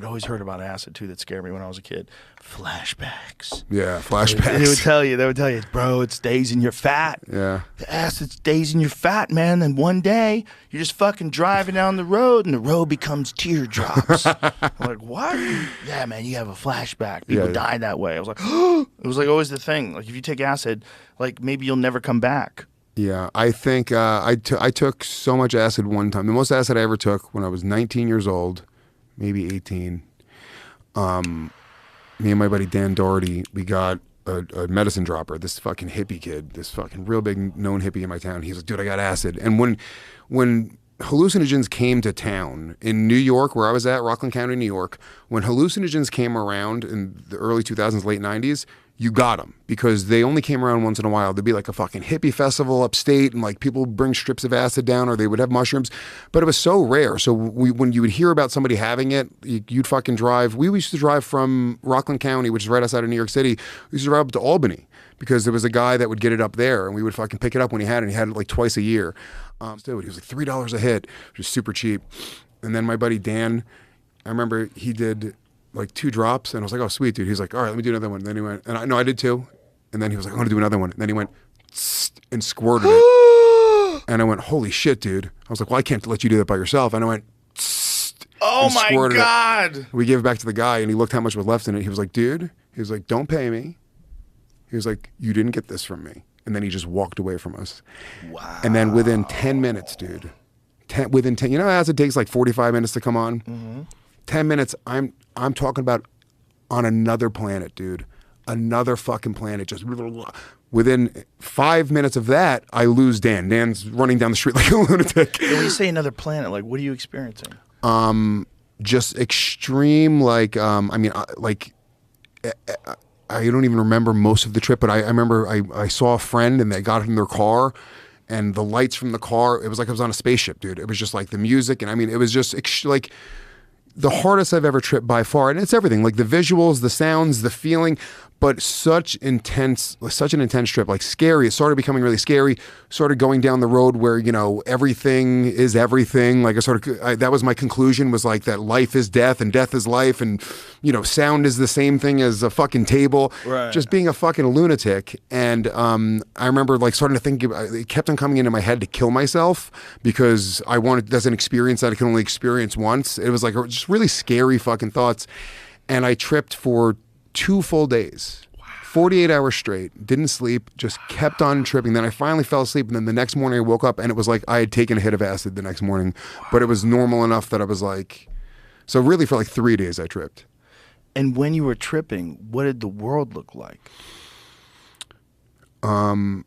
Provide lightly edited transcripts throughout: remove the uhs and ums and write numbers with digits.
I'd always heard about acid too that scared me when I was a kid. Flashbacks. Yeah, flashbacks. They would tell you, bro, it stays in your fat. Yeah. The acid stays in your fat, man. And one day you're just fucking driving down the road and the road becomes teardrops. I'm like, what? Yeah, man, you have a flashback. People die that way. I was like, it was like always the thing. Like if you take acid, like maybe you'll never come back. Yeah, I think I took so much acid one time. The most acid I ever took when I was 19 years old, maybe 18. Me and my buddy Dan Doherty, we got a medicine dropper, this fucking hippie kid, this fucking real big known hippie in my town. He's like, dude, I got acid. And when hallucinogens came to town in New York, where I was at, Rockland County, New York, when hallucinogens came around in the early 2000s, late 90s, you got them because they only came around once in a while. There'd be like a fucking hippie festival upstate and like people would bring strips of acid down or they would have mushrooms, but it was so rare. So when you would hear about somebody having it, you'd fucking drive. We used to drive from Rockland County, which is right outside of New York City. We used to drive up to Albany because there was a guy that would get it up there and we would fucking pick it up when he had it. And he had it like twice a year. He was like $3 a hit, which was super cheap. And then my buddy Dan, I remember he did like 2 drops, and I was like, oh, sweet, dude. He's like, all right, let me do another one. And then he went, and I did 2. And then he was like, I'm going to do another one. And then he went, and squirted it. And I went, holy shit, dude. I was like, well, I can't let you do that by yourself. And I went, oh my God. It. We gave it back to the guy, and he looked how much was left in it. He was like, dude, he was like, don't pay me. He was like, you didn't get this from me. And then he just walked away from us. Wow. And then within 10 minutes, dude, within 10, you know, as it takes like 45 minutes to come on? Mm-hmm. 10 minutes, I'm talking about on another planet, dude. Another fucking planet. Just within 5 minutes of that, I lose Dan. Dan's running down the street like a lunatic. When you say another planet, like what are you experiencing? Just extreme, like, I don't even remember most of the trip, but I remember I saw a friend and they got in their car and the lights from the car, it was like I was on a spaceship, dude. It was just like the music. And I mean, it was just like the hardest I've ever tripped by far. And it's everything, like the visuals, the sounds, the feeling, but such an intense trip, like scary. It started becoming really scary, started going down the road where, you know, everything is everything. Like that was my conclusion, was like that life is death and death is life. And, you know, sound is the same thing as a fucking table, right. Just being a fucking lunatic. And I remember like starting to think, it kept on coming into my head to kill myself because that's an experience that I can only experience once. It was like just really scary fucking thoughts. And I tripped for 2 full days, 48 hours straight, didn't sleep, just kept on tripping. Then I finally fell asleep, and then the next morning I woke up, and it was like I had taken a hit of acid the next morning, but it was normal enough that I was like, so really for like 3 days I tripped. And when you were tripping, what did the world look like? There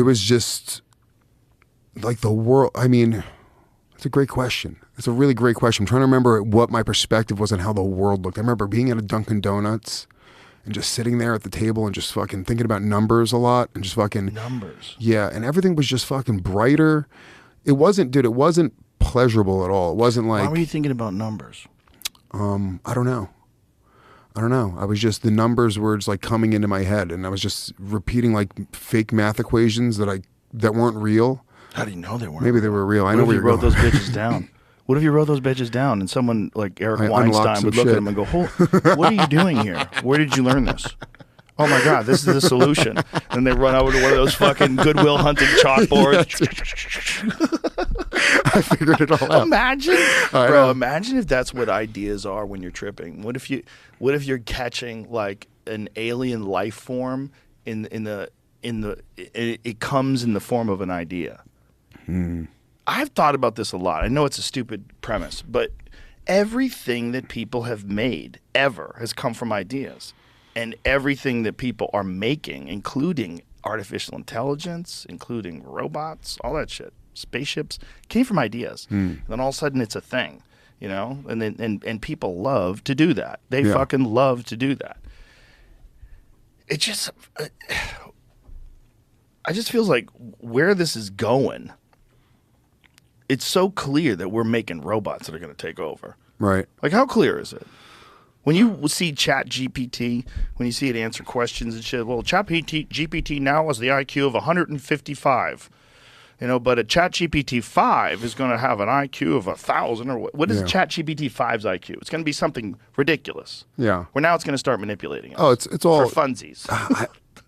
was just like the world, I mean, it's a great question. It's a really great question. I'm trying to remember what my perspective was on how the world looked. I remember being at a Dunkin' Donuts and just sitting there at the table and just fucking thinking about numbers a lot and just fucking... Numbers? Yeah, and everything was just fucking brighter. It wasn't pleasurable at all. It wasn't like... Why were you thinking about numbers? I don't know. I was just, the numbers were just like coming into my head and I was just repeating like fake math equations that weren't real. How do you know they weren't? Maybe they were real. I know where you wrote those bitches down. What if you wrote those bitches down and someone like Eric Weinstein would look at them and go, what are you doing here? Where did you learn this? Oh my God, this is the solution. And they run over to one of those fucking Goodwill Hunting chalkboards. I figured it all out. Imagine if that's what ideas are when you're tripping. What if you're catching like an alien life form it comes in the form of an idea. I've thought about this a lot. I know it's a stupid premise, but everything that people have made ever has come from ideas. And everything that people are making, including artificial intelligence, including robots, all that shit, spaceships, came from ideas. And then all of a sudden it's a thing, you know? And people love to do that. They fucking love to do that. It just... I just feels like where this is going... It's so clear that we're making robots that are going to take over. Right. Like, how clear is it? When you see Chat GPT, when you see it answer questions and shit, well, Chat GPT now has the IQ of 155. You know, but a ChatGPT 5 is going to have an IQ of 1,000 or what is ChatGPT 5's IQ? It's going to be something ridiculous. Yeah. Where now it's going to start manipulating us. Oh, it's all for funsies.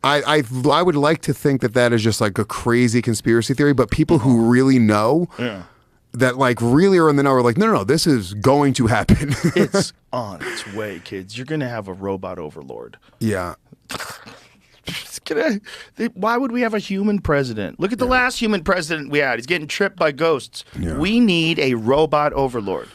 I would like to think that is just like a crazy conspiracy theory, but people who really know that like really are in the know are like, no, this is going to happen. It's on its way, kids. You're going to have a robot overlord. Yeah. Why would we have a human president? Look at the last human president we had. He's getting tripped by ghosts. Yeah. We need a robot overlord.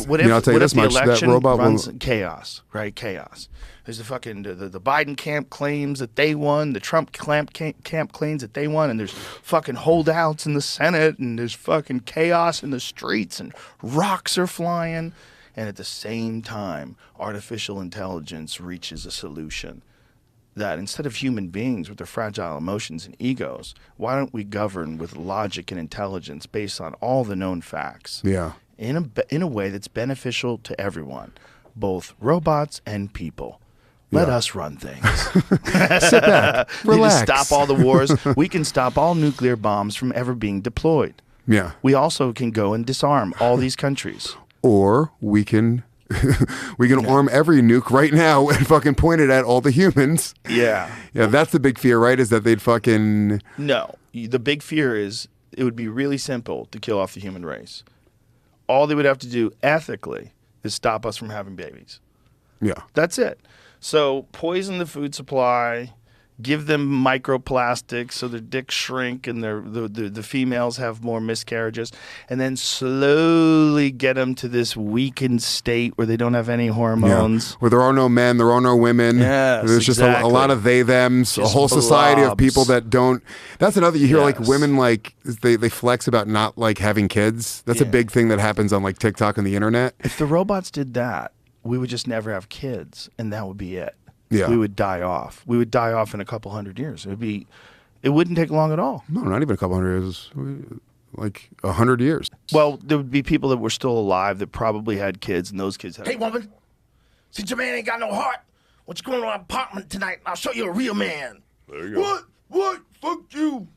What if, I'll tell you this much, the election that robot runs chaos, right? Chaos. There's the fucking the Biden camp claims that they won, the Trump camp claims that they won, and there's fucking holdouts in the Senate, and there's fucking chaos in the streets, and rocks are flying, and at the same time, artificial intelligence reaches a solution. That instead of human beings with their fragile emotions and egos, why don't we govern with logic and intelligence based on all the known facts? Yeah. In a way that's beneficial to everyone, both robots and people. Let us run things. Sit back, relax. Need to stop all the wars. We can stop all nuclear bombs from ever being deployed. Yeah. We also can go and disarm all these countries. Or we can arm every nuke right now and fucking point it at all the humans. Yeah. Yeah, that's the big fear, right? Is that they'd fucking... No. The big fear is it would be really simple to kill off the human race. All they would have to do ethically is stop us from having babies. Yeah. That's it. So poison the food supply, give them microplastics so their dicks shrink and the females have more miscarriages, and then slowly get them to this weakened state where they don't have any hormones. Yeah. Where there are no men, there are no women. Yes, There's just a lot of they, thems, a whole society of people that don't. That's another, you hear like women like, they flex about not like having kids. That's a big thing that happens on like TikTok and the internet. If the robots did that, we would just never have kids, and that would be it. Yeah. We would die off. We would die off in a couple hundred years. It wouldn't take long at all. No, not even a couple hundred years. Like 100 years. Well, there would be people that were still alive that probably had kids, and those kids had... Hey, woman, since your man ain't got no heart, why don't you go to our apartment tonight, and I'll show you a real man. There you go. What? Fuck you.